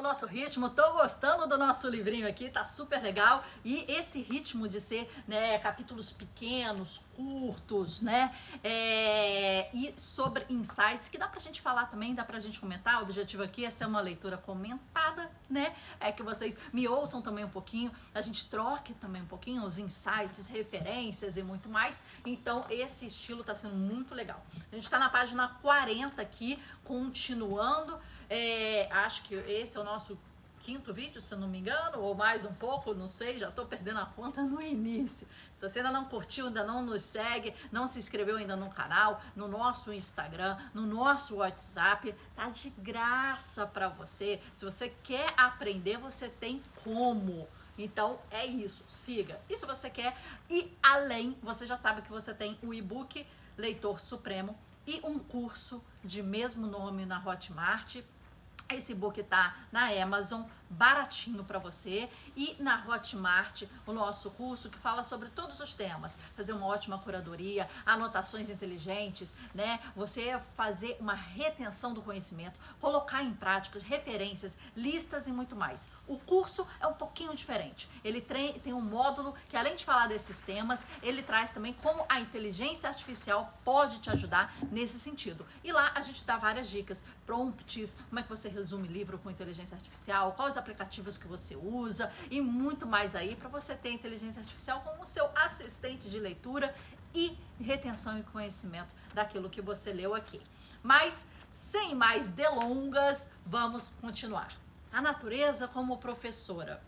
nosso ritmo, tô gostando do nosso livrinho aqui, tá super legal. E esse ritmo de ser, né, capítulos pequenos, curtos, né, e sobre insights, que dá pra gente falar também, dá pra gente comentar. O objetivo aqui é ser uma leitura comentada, né, é que vocês me ouçam também um pouquinho, a gente troque também um pouquinho os insights, referências e muito mais. Então esse estilo tá sendo muito legal. A gente tá na página 40 aqui, continuando. Acho que esse é o nosso quinto vídeo, se eu não me engano, ou mais um pouco, não sei, já tô perdendo a conta no início. Se você ainda não curtiu, ainda não nos segue, não se inscreveu ainda no canal, no nosso Instagram, no nosso WhatsApp, tá de graça pra você. Se você quer aprender, você tem como. Então é isso, siga. E se você quer ir além, você já sabe que você tem o e-book Leitor Supremo e um curso de mesmo nome na Hotmart. Esse e-book tá na Amazon, baratinho para você, e na Hotmart, o nosso curso que fala sobre todos os temas, fazer uma ótima curadoria, anotações inteligentes, né? Você fazer uma retenção do conhecimento, colocar em prática referências, listas e muito mais. O curso é um pouquinho diferente. Ele tem um módulo que, além de falar desses temas, ele traz também como a inteligência artificial pode te ajudar nesse sentido. E lá a gente dá várias dicas, prompts, como é que você resume livro com inteligência artificial, quais os aplicativos que você usa e muito mais aí para você ter a inteligência artificial como seu assistente de leitura e retenção e conhecimento daquilo que você leu aqui. Mas, sem mais delongas, vamos continuar. A natureza como professora.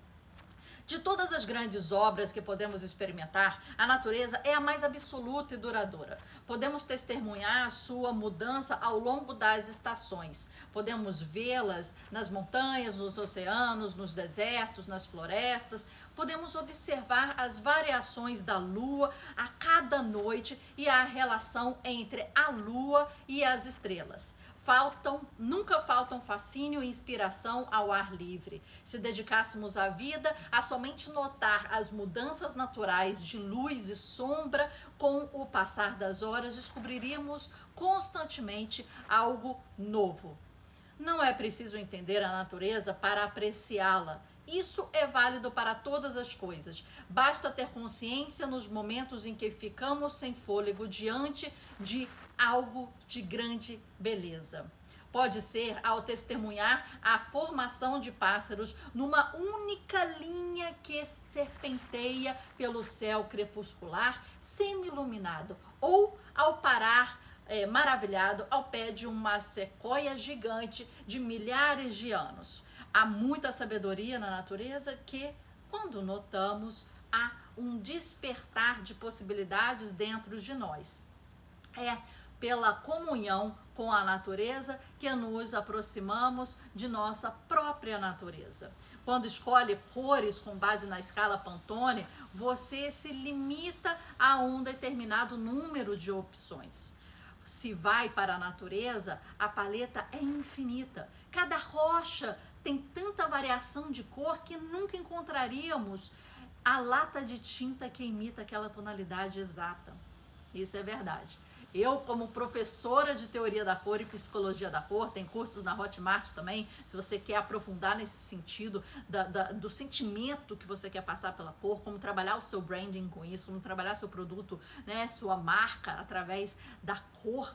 De todas as grandes obras que podemos experimentar, a natureza é a mais absoluta e duradoura. Podemos testemunhar a sua mudança ao longo das estações. Podemos vê-las nas montanhas, nos oceanos, nos desertos, nas florestas. Podemos observar as variações da lua a cada noite e a relação entre a lua e as estrelas. Nunca faltam fascínio e inspiração ao ar livre. Se dedicássemos a vida a somente notar as mudanças naturais de luz e sombra, com o passar das horas descobriríamos constantemente algo novo. Não é preciso entender a natureza para apreciá-la. Isso é válido para todas as coisas. Basta ter consciência nos momentos em que ficamos sem fôlego diante de algo de grande beleza. Pode ser ao testemunhar a formação de pássaros numa única linha que serpenteia pelo céu crepuscular, semi-iluminado, ou ao parar maravilhado ao pé de uma sequoia gigante de milhares de anos. Há muita sabedoria na natureza que, quando notamos, há um despertar de possibilidades dentro de nós. É pela comunhão com a natureza que nos aproximamos de nossa própria natureza. Quando escolhe cores com base na escala Pantone, você se limita a um determinado número de opções. Se vai para a natureza, a paleta é infinita. Cada rocha tem tanta variação de cor que nunca encontraríamos a lata de tinta que imita aquela tonalidade exata. Isso é verdade. Eu, como professora de teoria da cor e psicologia da cor, tem cursos na Hotmart também, se você quer aprofundar nesse sentido do sentimento que você quer passar pela cor, como trabalhar o seu branding com isso, como trabalhar seu produto, né, sua marca através da cor,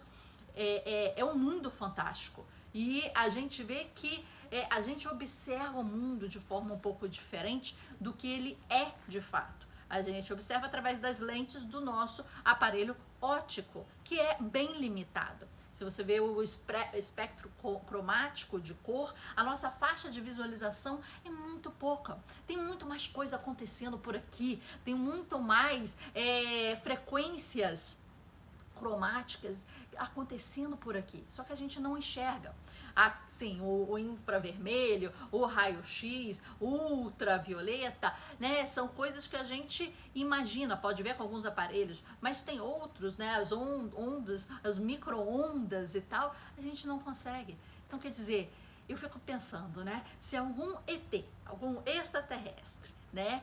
é um mundo fantástico. E a gente vê que a gente observa o mundo de forma um pouco diferente do que ele é de fato. A gente observa através das lentes do nosso aparelho óptico, que é bem limitado. Se você vê o espectro cromático de cor, a nossa faixa de visualização é muito pouca. Tem muito mais coisa acontecendo por aqui, tem muito mais frequências cromáticas acontecendo por aqui, só que a gente não enxerga. Assim, o infravermelho, o raio-x, o ultravioleta, né, são coisas que a gente imagina, pode ver com alguns aparelhos, mas tem outros, né, as ondas, as micro-ondas e tal, a gente não consegue. Então, quer dizer, eu fico pensando, né? Se algum ET, algum extraterrestre, né?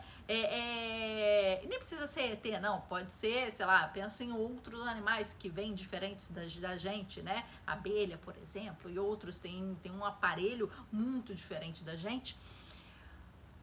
Nem precisa ser ET, não. Pode ser, sei lá, pensa em outros animais que vêm diferentes da gente, né? A abelha, por exemplo, e outros têm um aparelho muito diferente da gente.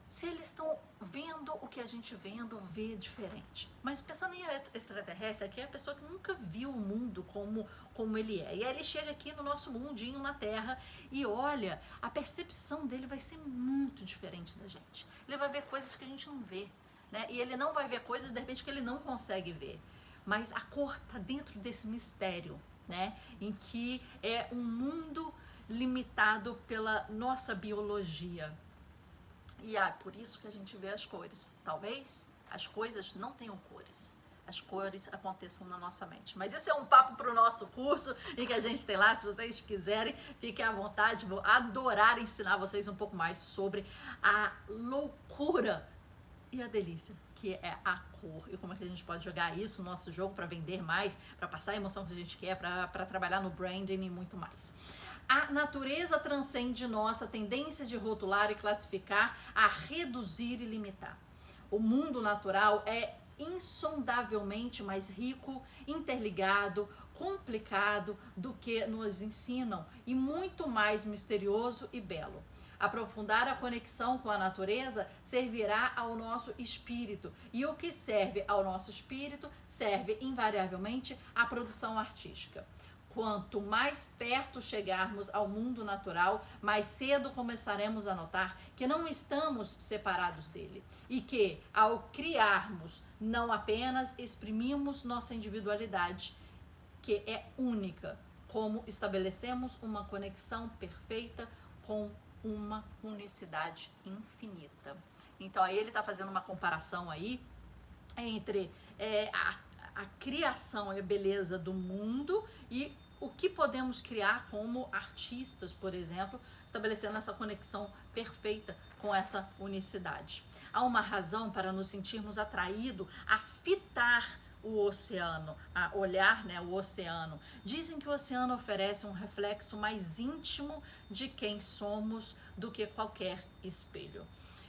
Se eles estão vendo o que a gente vê diferente. Mas pensando em extraterrestre, aqui é a pessoa que nunca viu o mundo como ele é. E aí ele chega aqui no nosso mundinho na Terra e olha, a percepção dele vai ser muito diferente da gente. Ele vai ver coisas que a gente não vê, né? E ele não vai ver coisas, de repente, que ele não consegue ver. Mas a cor está dentro desse mistério, né? Em que é um mundo limitado pela nossa biologia. E por isso que a gente vê as cores. Talvez as coisas não tenham cores. As cores aconteçam na nossa mente. Mas esse é um papo para o nosso curso em que a gente tem lá. Se vocês quiserem, fiquem à vontade. Vou adorar ensinar vocês um pouco mais sobre a loucura e a delícia que é a cor. E como é que a gente pode jogar isso no nosso jogo para vender mais, para passar a emoção que a gente quer, para trabalhar no branding e muito mais. A natureza transcende nossa tendência de rotular e classificar, a reduzir e limitar. O mundo natural é insondavelmente mais rico, interligado, complicado do que nos ensinam e muito mais misterioso e belo. Aprofundar a conexão com a natureza servirá ao nosso espírito, e o que serve ao nosso espírito serve invariavelmente à produção artística. Quanto mais perto chegarmos ao mundo natural, mais cedo começaremos a notar que não estamos separados dele e que, ao criarmos, não apenas exprimimos nossa individualidade, que é única, como estabelecemos uma conexão perfeita com uma unicidade infinita. Então aí ele está fazendo uma comparação aí entre a criação e a beleza do mundo e o que podemos criar como artistas, por exemplo, estabelecendo essa conexão perfeita com essa unicidade. Há uma razão para nos sentirmos atraídos a fitar o oceano, a olhar, né, o oceano. Dizem que o oceano oferece um reflexo mais íntimo de quem somos do que qualquer espelho.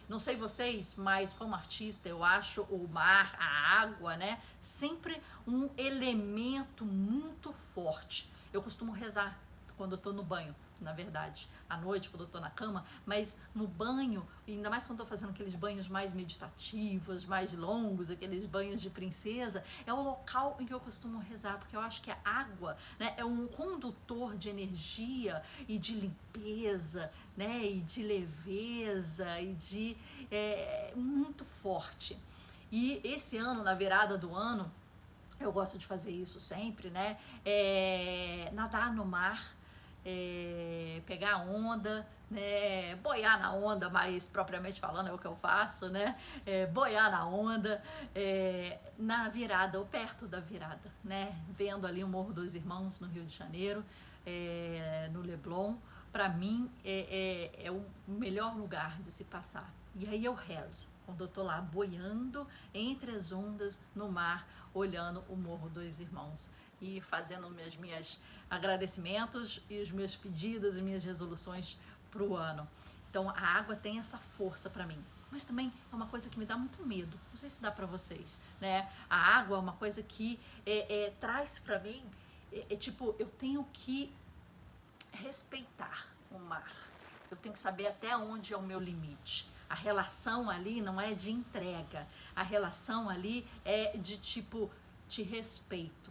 Não sei vocês, mas como artista eu acho o mar, a água, né, sempre um elemento muito forte. Eu costumo rezar quando eu tô no banho, na verdade, à noite, quando eu tô na cama, mas no banho, ainda mais quando eu tô fazendo aqueles banhos mais meditativos, mais longos, aqueles banhos de princesa, é o local em que eu costumo rezar, porque eu acho que a água, né, é um condutor de energia e de limpeza, né, e de leveza e de muito forte. E esse ano, na virada do ano, eu gosto de fazer isso sempre, né? Nadar no mar, pegar onda, né? Boiar na onda, mais propriamente falando é o que eu faço, né? Boiar na onda, na virada ou perto da virada, né? Vendo ali o Morro dos Irmãos no Rio de Janeiro, no Leblon, para mim é o melhor lugar de se passar. E aí eu rezo quando eu tô lá boiando entre as ondas no mar, olhando o Morro dos Irmãos e fazendo meus agradecimentos e os meus pedidos e minhas resoluções para o ano. Então a água tem essa força para mim, mas também é uma coisa que me dá muito medo. Não sei se dá para vocês, né? A água é uma coisa que traz para mim, tipo, eu tenho que respeitar o mar. Eu tenho que saber até onde é o meu limite. A relação ali não é de entrega. A relação ali é de tipo, te respeito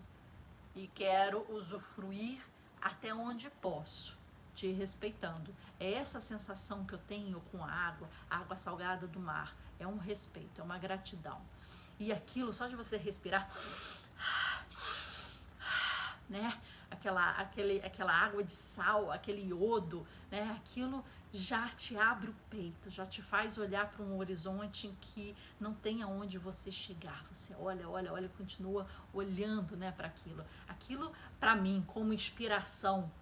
e quero usufruir até onde posso, te respeitando. É essa sensação que eu tenho com a água salgada do mar. É um respeito, é uma gratidão. E aquilo, só de você respirar, né? Aquela água de sal, aquele iodo, né? Aquilo já te abre o peito, já te faz olhar para um horizonte em que não tem aonde você chegar. Você olha, olha, olha, continua olhando, né, para aquilo. Aquilo, para mim, como inspiração,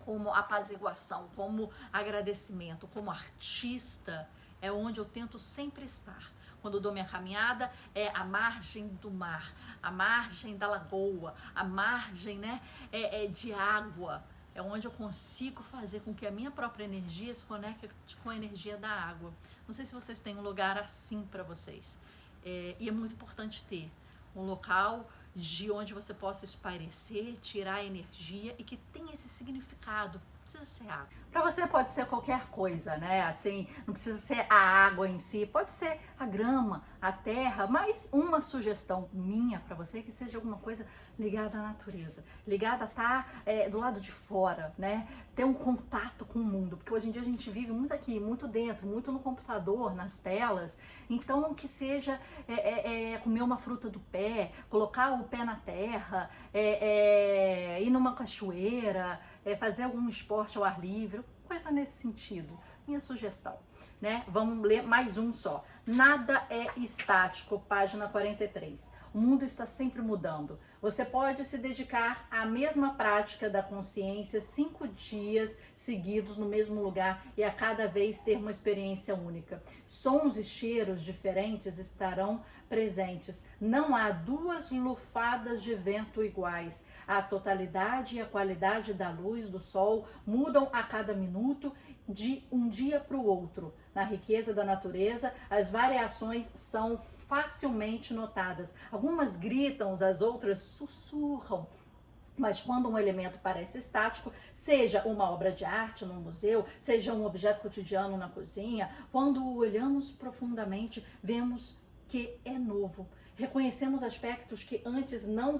como apaziguação, como agradecimento, como artista, é onde eu tento sempre estar. Quando eu dou minha caminhada, é a margem do mar, a margem da lagoa, a margem, né, de água, é onde eu consigo fazer com que a minha própria energia se conecte com a energia da água. Não sei se vocês têm um lugar assim para vocês. E é muito importante ter um local de onde você possa espairecer, tirar energia e que tenha esse significado. Não precisa ser água. Para você pode ser qualquer coisa, né? Assim, não precisa ser a água em si, pode ser a grama, a terra, mas uma sugestão minha para você é que seja alguma coisa ligada à natureza, ligada a estar do lado de fora, né? Ter um contato com o mundo, porque hoje em dia a gente vive muito aqui, muito dentro, muito no computador, nas telas. Então que seja comer uma fruta do pé, colocar o pé na terra, ir numa cachoeira, fazer algum esporte ao ar livre, coisa nesse sentido. Minha sugestão, né? Vamos ler mais um só. Nada é estático, página 43. O mundo está sempre mudando. Você pode se dedicar à mesma prática da consciência 5 dias seguidos no mesmo lugar e a cada vez ter uma experiência única. Sons e cheiros diferentes estarão presentes. Não há 2 lufadas de vento iguais. A totalidade e a qualidade da luz do sol mudam a cada minuto de um dia para o outro. Na riqueza da natureza, as variações são facilmente notadas. Algumas gritam, as outras sussurram. Mas quando um elemento parece estático, seja uma obra de arte num museu, seja um objeto cotidiano na cozinha, quando o olhamos profundamente, vemos que é novo. Reconhecemos aspectos que antes não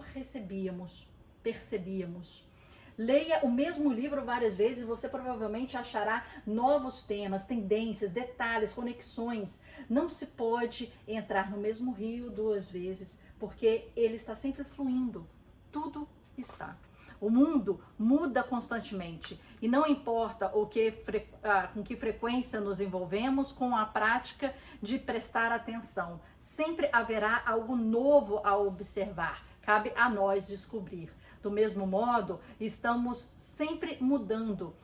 percebíamos. Leia o mesmo livro várias vezes e você provavelmente achará novos temas, tendências, detalhes, conexões. Não se pode entrar no mesmo rio 2 vezes, porque ele está sempre fluindo. Tudo está. O mundo muda constantemente e não importa com que frequência nos envolvemos com a prática de prestar atenção. Sempre haverá algo novo a observar. Cabe a nós descobrir. Do mesmo modo, estamos sempre mudando,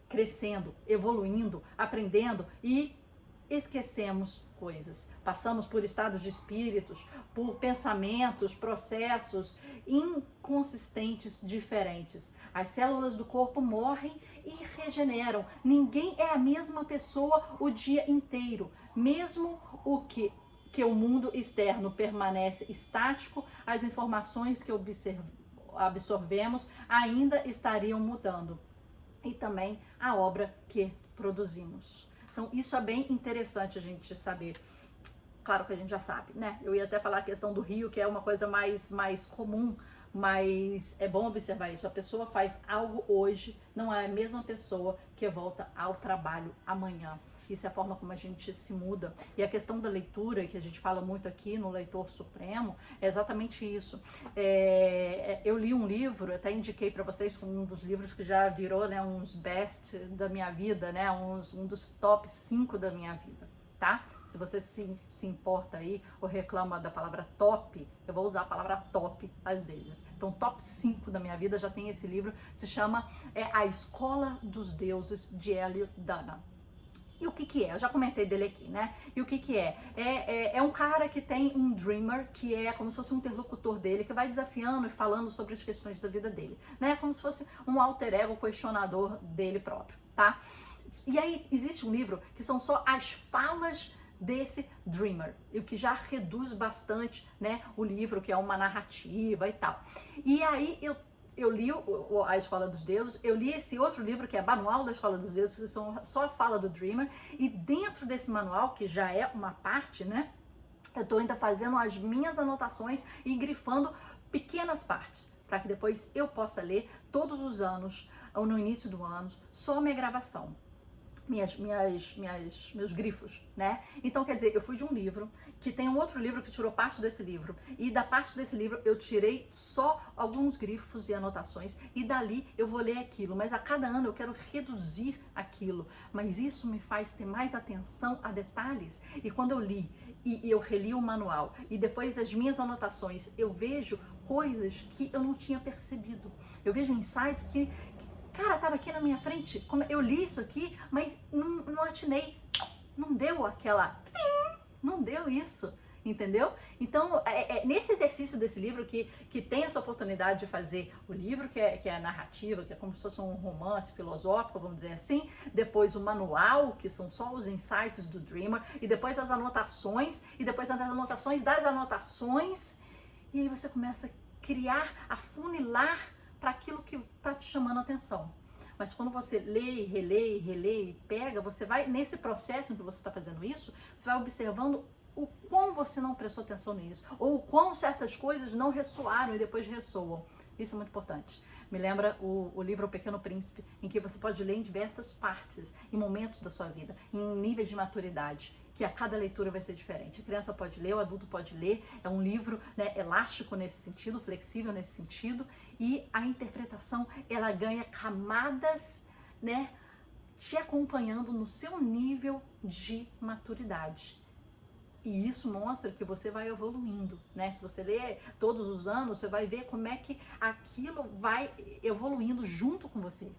crescendo, evoluindo, aprendendo e esquecemos coisas. Passamos por estados de espíritos, por pensamentos, processos inconsistentes diferentes. As células do corpo morrem e regeneram. Ninguém é a mesma pessoa o dia inteiro. Mesmo que o mundo externo permanece estático, as informações que absorvemos ainda estariam mudando. E também a obra que produzimos. Então, isso é bem interessante a gente saber. Claro que a gente já sabe, né? Eu ia até falar a questão do rio, que é uma coisa mais comum, mas é bom observar isso. A pessoa faz algo hoje, não é a mesma pessoa que volta ao trabalho amanhã. Isso é a forma como a gente se muda. E a questão da leitura, que a gente fala muito aqui no Leitor Supremo, é exatamente isso. Eu li um livro, até indiquei para vocês como um dos livros que já virou, né, uns best da minha vida, né, um dos top 5 da minha vida, tá? Se você se importa aí ou reclama da palavra top, eu vou usar a palavra top às vezes. Então, top 5 da minha vida já tem esse livro, se chama A Escola dos Deuses, de Hélio Dana. E o que é? Eu já comentei dele aqui, né? E o que é? É um cara que tem um dreamer, que é como se fosse um interlocutor dele, que vai desafiando e falando sobre as questões da vida dele, né? Como se fosse um alter ego questionador dele próprio, tá? E aí existe um livro que são só as falas desse dreamer, e o que já reduz bastante, né, o livro, que é uma narrativa e tal. E aí eu li A Escola dos Deuses, eu li esse outro livro que é Manual da Escola dos Deuses, que são só a fala do Dreamer, e dentro desse manual, que já é uma parte, né, eu estou ainda fazendo as minhas anotações e grifando pequenas partes, para que depois eu possa ler todos os anos, ou no início do ano, só minha gravação. Meus grifos, né? Então, quer dizer, eu fui de um livro, que tem um outro livro que tirou parte desse livro, e da parte desse livro eu tirei só alguns grifos e anotações, e dali eu vou ler aquilo, mas a cada ano eu quero reduzir aquilo, mas isso me faz ter mais atenção a detalhes, e quando eu li, e eu reli o manual, e depois as minhas anotações, eu vejo coisas que eu não tinha percebido, eu vejo insights que cara, tava aqui na minha frente, eu li isso aqui, mas não atinei, não deu aquela, não deu isso. entendeu? Então, nesse exercício desse livro que tem essa oportunidade de fazer o livro, que é narrativa, que é como se fosse um romance filosófico, vamos dizer assim, depois o manual, que são só os insights do Dreamer, e depois as anotações, e depois as anotações das anotações, e aí você começa a criar, a funilar para aquilo que está te chamando a atenção. Mas quando você lê, relê e pega, você vai, nesse processo em que você está fazendo isso, você vai observando o quão você não prestou atenção nisso, ou o quão certas coisas não ressoaram e depois ressoam. Isso é muito importante. Me lembra o livro O Pequeno Príncipe, em que você pode ler em diversas partes, em momentos da sua vida, em níveis de maturidade, que a cada leitura vai ser diferente. A criança pode ler, o adulto pode ler, é um livro, né, elástico nesse sentido, flexível nesse sentido, e a interpretação, ela ganha camadas, né, te acompanhando no seu nível de maturidade. E isso mostra que você vai evoluindo, né? Se você ler todos os anos, você vai ver como é que aquilo vai evoluindo junto com você,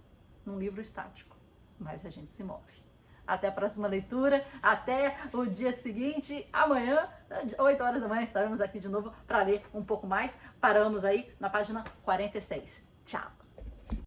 num livro estático. Mas a gente se move. Até a próxima leitura, até o dia seguinte, amanhã, 8 horas da manhã, estaremos aqui de novo para ler um pouco mais. Paramos aí na página 46. Tchau!